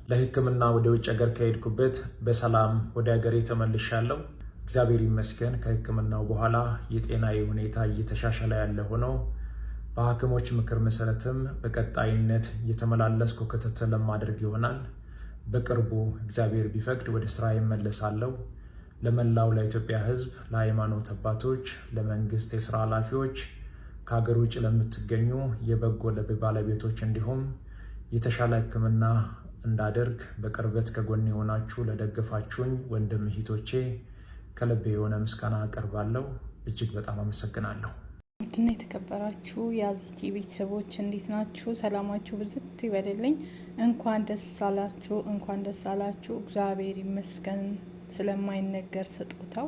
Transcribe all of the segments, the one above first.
ለሕክምና ወደ ውጭ ሀገር ከሄድኩበት በሰላም ወደ ሀገሬ ተመልሻለሁ። እግዚአብሔር ይመስገን። ከሕክምናው በኋላ የጤናዬ ሁኔታ እየተሻሻለ ያለ ሆኖ በሐኪሞች ምክር መሰረትም በቀጣይነት እየተመላለስኩ ክትትል ለማድረግ ይሆናል። በቅርቡ እግዚአብሔር ቢፈቅድ ወደ ስራ ይመለሳለሁ። ለመላው ለኢትዮጵያ ሕዝብ፣ ለሃይማኖት አባቶች፣ ለመንግስት የስራ ኃላፊዎች፣ ከሀገር ውጭ ለምትገኙ የበጎ ልብ ባለቤቶች እንዲሁም የተሻለ ሕክምና እንዳደርግ በቅርበት ከጎን የሆናችሁ ለደገፋችሁኝ ወንድም እህቶቼ ከልቤ የሆነ ምስጋና አቀርባለሁ። እጅግ በጣም አመሰግናለሁ። ውድና የተከበራችሁ የአዚቲ ቤተሰቦች እንዴት ናችሁ? ሰላማችሁ ብዝት ይበልልኝ። እንኳን ደስ አላችሁ፣ እንኳን ደስ አላችሁ። እግዚአብሔር ይመስገን ስለማይነገር ስጦታው።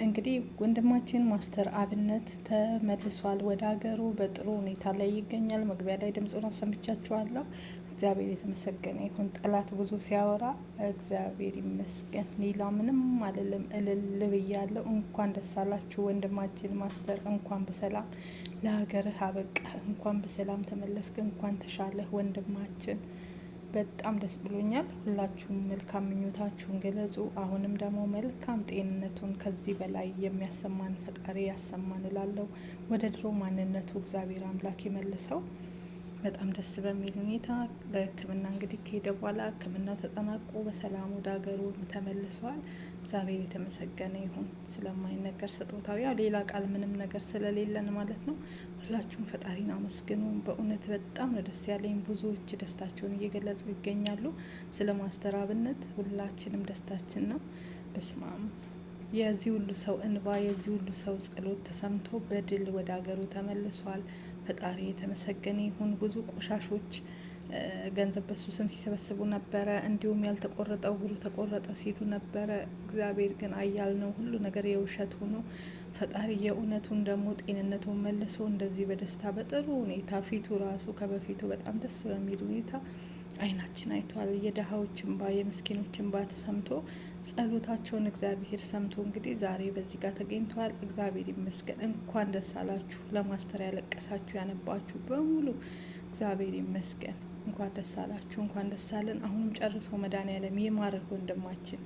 እንግዲህ ወንድማችን ማስተር አብነት ተመልሷል ወደ ሀገሩ። በጥሩ ሁኔታ ላይ ይገኛል። መግቢያ ላይ ድምፁን አሰምቻችኋለሁ። እግዚአብሔር የተመሰገነ ይሁን። ጠላት ብዙ ሲያወራ እግዚአብሔር ይመስገን፣ ሌላ ምንም አልልም፣ እልል ብያለሁ። እንኳን ደስ አላችሁ ወንድማችን ማስተር፣ እንኳን በሰላም ለሀገርህ አበቃ፣ እንኳን በሰላም ተመለስክ፣ እንኳን ተሻለህ ወንድማችን። በጣም ደስ ብሎኛል። ሁላችሁም መልካም ምኞታችሁን ገለጹ። አሁንም ደግሞ መልካም ጤንነቱን ከዚህ በላይ የሚያሰማን ፈጣሪ ያሰማን እላለሁ። ወደ ድሮ ማንነቱ እግዚአብሔር አምላክ ይመልሰው። በጣም ደስ በሚል ሁኔታ ለሕክምና እንግዲህ ከሄደ በኋላ ሕክምናው ተጠናቆ በሰላም ወደ ሀገሩ ተመልሷል። እግዚአብሔር የተመሰገነ ይሁን ስለማይነገር ስጦታው። ያው ሌላ ቃል ምንም ነገር ስለሌለን ማለት ነው። ሁላችሁም ፈጣሪን አመስግኑ። በእውነት በጣም ነው ደስ ያለኝ። ብዙዎች ደስታቸውን እየገለጹ ይገኛሉ። ስለ ማስተር አብነት ሁላችንም ደስታችን ነው። በስማም የዚህ ሁሉ ሰው እንባ፣ የዚህ ሁሉ ሰው ጸሎት ተሰምቶ በድል ወደ ሀገሩ ተመልሷል። ፈጣሪ የተመሰገነ ይሁን። ብዙ ቆሻሾች ገንዘብ በሱ ስም ሲሰበስቡ ነበረ። እንዲሁም ያልተቆረጠው እግሩ ተቆረጠ ሲሉ ነበረ። እግዚአብሔር ግን አያል ነው። ሁሉ ነገር የውሸት ሆኖ ፈጣሪ የእውነቱን ደግሞ ጤንነቱን መልሶ እንደዚህ በደስታ በጥሩ ሁኔታ ፊቱ ራሱ ከበፊቱ በጣም ደስ በሚል ሁኔታ አይናችን አይቷል። የድሃዎች እንባ፣ የምስኪኖች እንባ ተሰምቶ ጸሎታቸውን እግዚአብሔር ሰምቶ እንግዲህ ዛሬ በዚህ ጋር ተገኝቷል። እግዚአብሔር ይመስገን። እንኳን ደስ አላችሁ። ለማስተር ያለቀሳችሁ ያነባችሁ በሙሉ እግዚአብሔር ይመስገን። እንኳን ደስ አላችሁ፣ እንኳን ደስ አለን። አሁንም ጨርሶ መድኃኒዓለም ይማርህ ወንድማችን።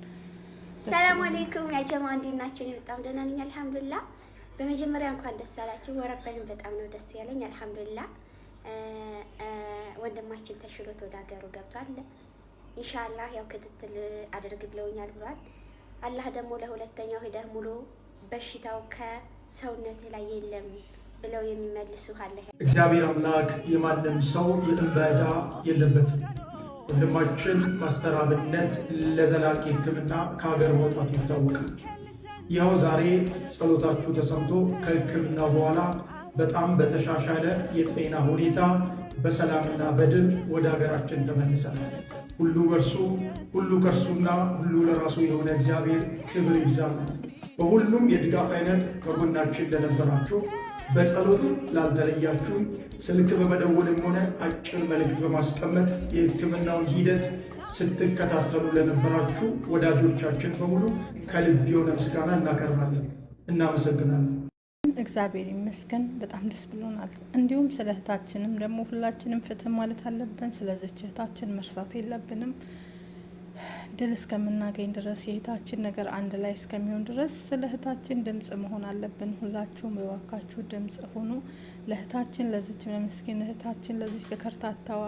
ሰላም አለይኩም ያ ጀማ፣ እንዴት ናችሁ? በጣም ደህና ነኝ አልሐምዱሊላህ። በመጀመሪያ እንኳን ደስ አላችሁ። ወረበልን በጣም ነው ደስ ያለኝ አልሐምዱሊላህ። ወንድማችን ተሽሎት ወደ ሀገሩ ገብቷል። ኢንሻአላህ ያው ክትትል አድርግ ብለውኛል ብሏል። አላህ ደግሞ ለሁለተኛው ሂደህ ሙሉ በሽታው ከሰውነት ላይ የለም ብለው የሚመልሱ አለ። እግዚአብሔር አምላክ የማንም ሰው የእንባ ዕዳ የለበትም። ወንድማችን ማስተር አብነት ለዘላቂ ሕክምና ከሀገር መውጣቱ ይታወቃል። ይኸው ዛሬ ጸሎታችሁ ተሰምቶ ከሕክምና በኋላ በጣም በተሻሻለ የጤና ሁኔታ በሰላምና በድል ወደ ሀገራችን ተመልሰናል። ሁሉ በርሱ ሁሉ ከርሱና ሁሉ ለራሱ የሆነ እግዚአብሔር ክብር ይብዛለት። በሁሉም የድጋፍ አይነት ከጎናችን ለነበራችሁ፣ በጸሎት ላልተለያችሁ፣ ስልክ በመደወልም ሆነ አጭር መልእክት በማስቀመጥ የሕክምናውን ሂደት ስትከታተሉ ለነበራችሁ ወዳጆቻችን በሙሉ ከልብ የሆነ ምስጋና እናቀርባለን። እናመሰግናለን። እግዚአብሔር ይመስገን። በጣም ደስ ብሎናል። እንዲሁም ስለ እህታችንም ደግሞ ሁላችንም ፍትህ ማለት አለብን። ስለዚች እህታችን መርሳት የለብንም። ድል እስከምናገኝ ድረስ የእህታችን ነገር አንድ ላይ እስከሚሆን ድረስ ስለ እህታችን ድምጽ መሆን አለብን። ሁላችሁም በባካችሁ ድምጽ ሆኑ። ለእህታችን ለዚች ለምስኪን እህታችን ለዚች ለከርታታዋ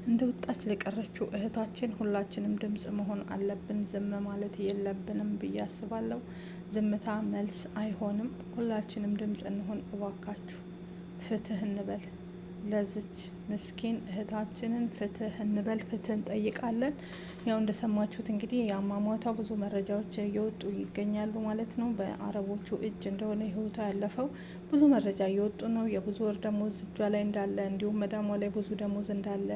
እንደወጣች ለቀረችው እህታችን ሁላችንም ድምጽ መሆን አለብን። ዝም ማለት የለብንም ብዬ አስባለሁ። ዝምታ መልስ አይሆንም። ሁላችንም ድምጽ እንሆን እባካችሁ። ፍትህ እንበል። ለዚች ምስኪን እህታችንን ፍትህ እንበል፣ ፍትህ እንጠይቃለን። ያው እንደሰማችሁት እንግዲህ የአሟሟቷ ብዙ መረጃዎች እየወጡ ይገኛሉ ማለት ነው። በአረቦቹ እጅ እንደሆነ ህይወቷ ያለፈው ብዙ መረጃ እየወጡ ነው። የብዙ ወር ደሞዝ እጇ ላይ እንዳለ፣ እንዲሁም መዳሟ ላይ ብዙ ደሞዝ እንዳለ፣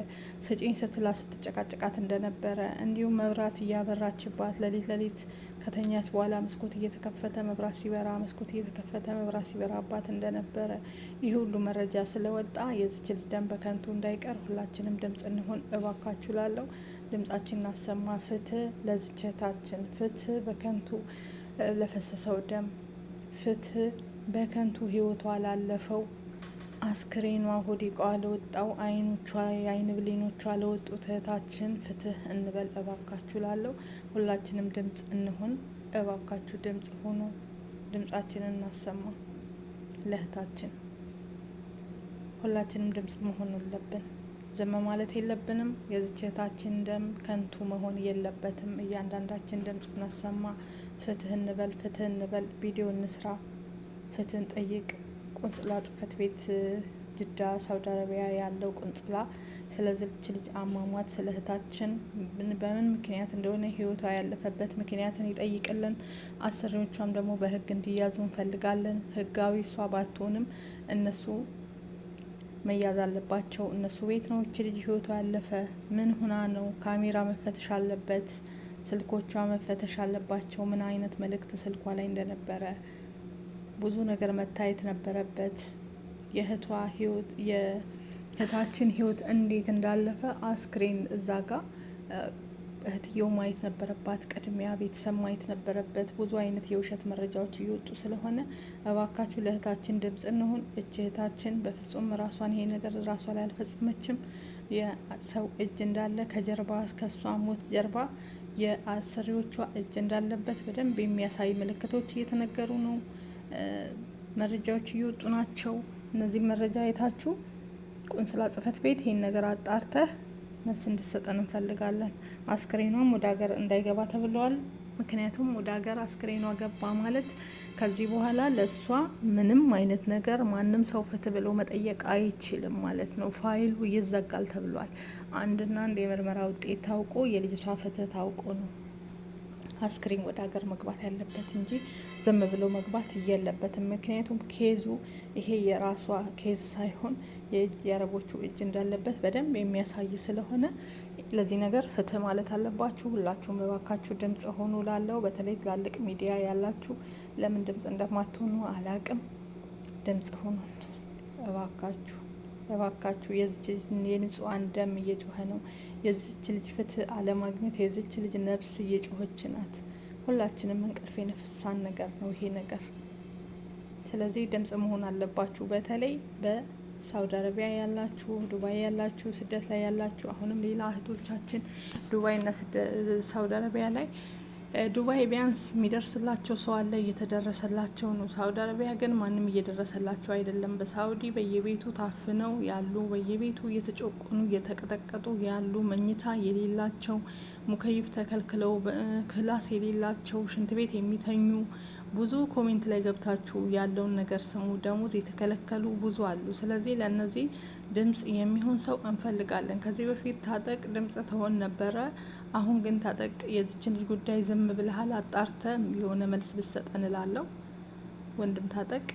ስጪኝ ስትላ ስትጨቃጨቃት እንደነበረ፣ እንዲሁም መብራት እያበራችባት ሌሊት ከተኛች በኋላ መስኮት እየተከፈተ መብራት ሲበራ፣ መስኮት እየተከፈተ መብራት ሲበራባት እንደነበረ ይህ ሁሉ መረጃ ስለወጣ የዚች ልጅ ደም በከንቱ እንዳይቀር ሁላችንም ድምጽ እንሆን እባካችሁ ላለው ድምጻችን እናሰማ። ፍትህ ለዚች እህታችን፣ ፍትህ በከንቱ ለፈሰሰው ደም፣ ፍትህ በከንቱ ህይወቷ ላለፈው አስክሬኗ ሆዲቋ ለወጣው የአይን ብሌኖቿ ለወጡት እህታችን ፍትህ እንበል እባካችሁ ላለው ሁላችንም ድምጽ እንሆን። እባካችሁ ድምጽ ሆኖ ድምጻችንን እናሰማ። ለእህታችን ሁላችንም ድምጽ መሆን አለብን። ዝም ማለት የለብንም። የዚች እህታችን ደም ከንቱ መሆን የለበትም። እያንዳንዳችን ድምጽ እናሰማ። ፍትህ እንበል፣ ፍትህ እንበል። ቪዲዮ እንስራ፣ ፍትህ እንጠይቅ። ቁንጽላ ጽህፈት ቤት ጅዳ ሳውዲ አረቢያ ያለው ቁንጽላ ስለዚች ልጅ አሟሟት ስለ እህታችን በምን ምክንያት እንደሆነ ህይወቷ ያለፈበት ምክንያትን ይጠይቅልን። አሰሪዎቿም ደግሞ በህግ እንዲያዙ እንፈልጋለን። ህጋዊ እሷ ባትሆንም እነሱ መያዝ አለባቸው። እነሱ ቤት ነው እቺ ልጅ ህይወቷ ያለፈ። ምን ሁና ነው? ካሜራ መፈተሽ አለበት። ስልኮቿ መፈተሽ አለባቸው። ምን አይነት መልእክት ስልኳ ላይ እንደነበረ ብዙ ነገር መታየት ነበረበት። የእህቷ ህይወት የእህታችን ህይወት እንዴት እንዳለፈ አስክሬን እዛ ጋር እህትየው ማየት ነበረባት። ቅድሚያ ቤተሰብ ማየት ነበረበት። ብዙ አይነት የውሸት መረጃዎች እየወጡ ስለሆነ እባካችሁ ለእህታችን ድምጽ እንሁን። እህታችን በፍጹም ራሷን ይሄ ነገር ራሷ ላይ አልፈጸመችም። የሰው እጅ እንዳለ ከጀርባ ከሷ ሞት ጀርባ የአሰሪዎቿ እጅ እንዳለበት በደንብ የሚያሳይ ምልክቶች እየተነገሩ ነው። መረጃዎች እየወጡ ናቸው። እነዚህ መረጃ የታችሁ ቁንስላ ጽህፈት ቤት ይሄን ነገር አጣርተህ መልስ እንድሰጠን እንፈልጋለን። አስክሬኗም ወደ ሀገር እንዳይገባ ተብለዋል። ምክንያቱም ወደ ሀገር አስክሬኗ ገባ ማለት ከዚህ በኋላ ለእሷ ምንም አይነት ነገር ማንም ሰው ፍትህ ብሎ መጠየቅ አይችልም ማለት ነው። ፋይሉ ይዘጋል ተብሏል። አንድና አንድ የምርመራ ውጤት ታውቆ የልጅቷ ፍትህ ታውቆ ነው አስክሬን ወደ ሀገር መግባት ያለበት እንጂ ዝም ብሎ መግባት የለበትም። ምክንያቱም ኬዙ ይሄ የራሷ ኬዝ ሳይሆን የአረቦቹ እጅ እንዳለበት በደንብ የሚያሳይ ስለሆነ ለዚህ ነገር ፍትህ ማለት አለባችሁ። ሁላችሁም በባካችሁ ድምጽ ሆኑ ላለው በተለይ ትላልቅ ሚዲያ ያላችሁ ለምን ድምጽ እንደማትሆኑ አላቅም። ድምጽ ሆኑ እባካችሁ። እባካችሁ የዚች የንጹሃን ደም እየጮኸ ነው። የዚች ልጅ ፍትህ አለማግኘት የዚች ልጅ ነፍስ እየጮኸች ናት። ሁላችንም እንቅልፍ የነፈሳን ነገር ነው ይሄ ነገር። ስለዚህ ድምጽ መሆን አለባችሁ። በተለይ በሳውዲ አረቢያ ያላችሁ፣ ዱባይ ያላችሁ፣ ስደት ላይ ያላችሁ አሁንም ሌላ እህቶቻችን ዱባይና ሳውዲ አረቢያ ላይ ዱባይ ቢያንስ የሚደርስላቸው ሰው አለ፣ እየተደረሰላቸው ነው። ሳውዲ አረቢያ ግን ማንም እየደረሰላቸው አይደለም። በሳውዲ በየቤቱ ታፍነው ያሉ፣ በየቤቱ እየተጮቆኑ እየተቀጠቀጡ ያሉ፣ መኝታ የሌላቸው፣ ሙከይፍ ተከልክለው ክላስ የሌላቸው፣ ሽንት ቤት የሚተኙ ብዙ ኮሜንት ላይ ገብታችሁ ያለውን ነገር ስሙ። ደሞዝ የተከለከሉ ብዙ አሉ። ስለዚህ ለእነዚህ ድምጽ የሚሆን ሰው እንፈልጋለን። ከዚህ በፊት ታጠቅ ድምጽ ትሆን ነበረ። አሁን ግን ታጠቅ የዚችን ልጅ ጉዳይ ዝም ብለሃል፣ አጣርተ የሆነ መልስ ብሰጠን እላለሁ። ወንድም ታጠቅ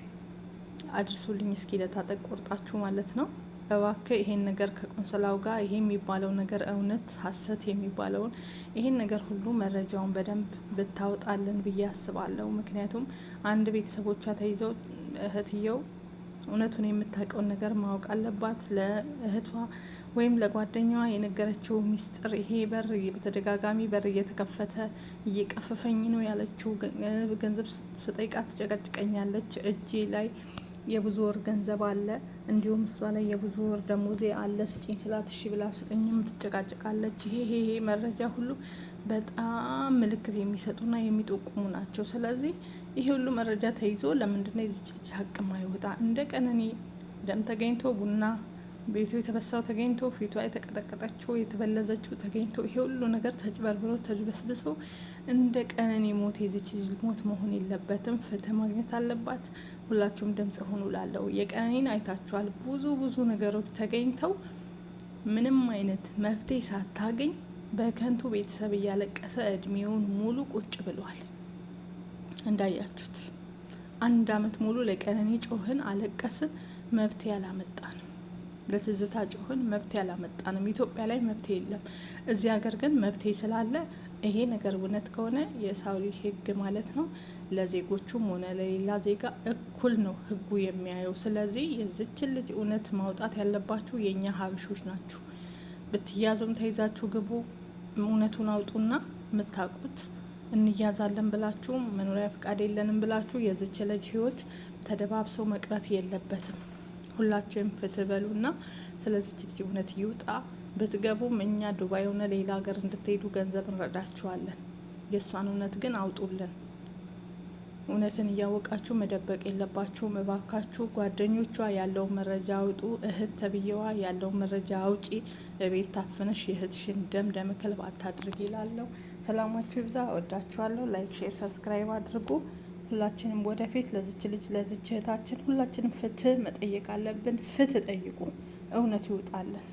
አድርሱልኝ እስኪ ለታጠቅ ቆርጣችሁ ማለት ነው። እባክህ ይሄን ነገር ከቆንስላው ጋር ይሄ የሚባለው ነገር እውነት ሀሰት የሚባለውን ይሄን ነገር ሁሉ መረጃውን በደንብ ብታወጣልን ብዬ አስባለሁ። ምክንያቱም አንድ ቤተሰቦቿ ተይዘው እህትየው እውነቱን የምታውቀውን ነገር ማወቅ አለባት። ለእህቷ ወይም ለጓደኛዋ የነገረችው ሚስጥር ይሄ በር በተደጋጋሚ በር እየተከፈተ እየቀፈፈኝ ነው ያለችው። ገንዘብ ስጠይቃት ትጨቀጭቀኛለች። እጄ ላይ የብዙ ወር ገንዘብ አለ፣ እንዲሁም እሷ ላይ የብዙ ወር ደሞዜ አለ ስጪኝ ስላት እሺ ብላ ስጠኝም ትጨቃጭቃለች። ይሄ መረጃ ሁሉ በጣም ምልክት የሚሰጡና የሚጠቁሙ ናቸው። ስለዚህ ይሄ ሁሉ መረጃ ተይዞ ለምንድነው የዚች ልጅ ሀቅ ማይወጣ? እንደ ቀነኒ ደም ተገኝቶ ቡና ቤቱ የተበሳው ተገኝቶ ፊቷ የተቀጠቀጠችው የተበለዘችው ተገኝቶ ይሄ ሁሉ ነገር ተጭበርብሮ ተድበስብሶ እንደ ቀነኒ ሞት የዚች ልጅ ሞት መሆን የለበትም። ፍትህ ማግኘት አለባት። ሁላችሁም ድምጽ ሆኑ ላለው የቀነኒን አይታችኋል። ብዙ ነገሮች ተገኝተው ምንም አይነት መፍትሄ ሳታገኝ በከንቱ ቤተሰብ እያለቀሰ እድሜውን ሙሉ ቁጭ ብሏል። እንዳያችሁት 1 አመት ሙሉ ለቀነኒ ጮህን፣ አለቀስን፣ መፍትሄ አላመጣንም። ለትዝታ ጮህን፣ መፍትሄ አላመጣንም። ኢትዮጵያ ላይ መፍትሄ የለም። እዚህ ሀገር ግን መፍትሄ ስላለ ይሄ ነገር እውነት ከሆነ የሳውዲ ህግ ማለት ነው ለዜጎቹም ሆነ ለሌላ ዜጋ እኩል ነው ህጉ የሚያየው። ስለዚህ የዚችን ልጅ እውነት ማውጣት ያለባችሁ የእኛ ሀበሾች ናችሁ። ብትያዙም ተይዛችሁ ግቡ፣ እውነቱን አውጡና የምታውቁት እንያዛለን ብላችሁ መኖሪያ ፍቃድ የለንም ብላችሁ የዚች ልጅ ህይወት ተደባብሰው መቅረት የለበትም። ሁላችንም ፍትህ በሉና ስለዚህ ልጅ እውነት ይውጣ። ብትገቡም እኛ ዱባይ ሆነ ሌላ ሀገር እንድትሄዱ ገንዘብ እንረዳችኋለን። የእሷን እውነት ግን አውጡልን። እውነትን እያወቃችሁ መደበቅ የለባችሁም እባካችሁ። ጓደኞቿ ያለውን መረጃ አውጡ። እህት ተብዬዋ ያለውን መረጃ አውጪ። በቤት ታፍነሽ የእህትሽን ደም ደም ከልብ አታድርግ ይላለሁ። ሰላማችሁ ይብዛ። እወዳችኋለሁ። ላይክ፣ ሼር፣ ሰብስክራይብ አድርጉ። ሁላችንም ወደፊት ለዚች ልጅ ለዚች እህታችን ሁላችንም ፍትህ መጠየቅ አለብን። ፍትህ ጠይቁ። እውነት ይውጣለን።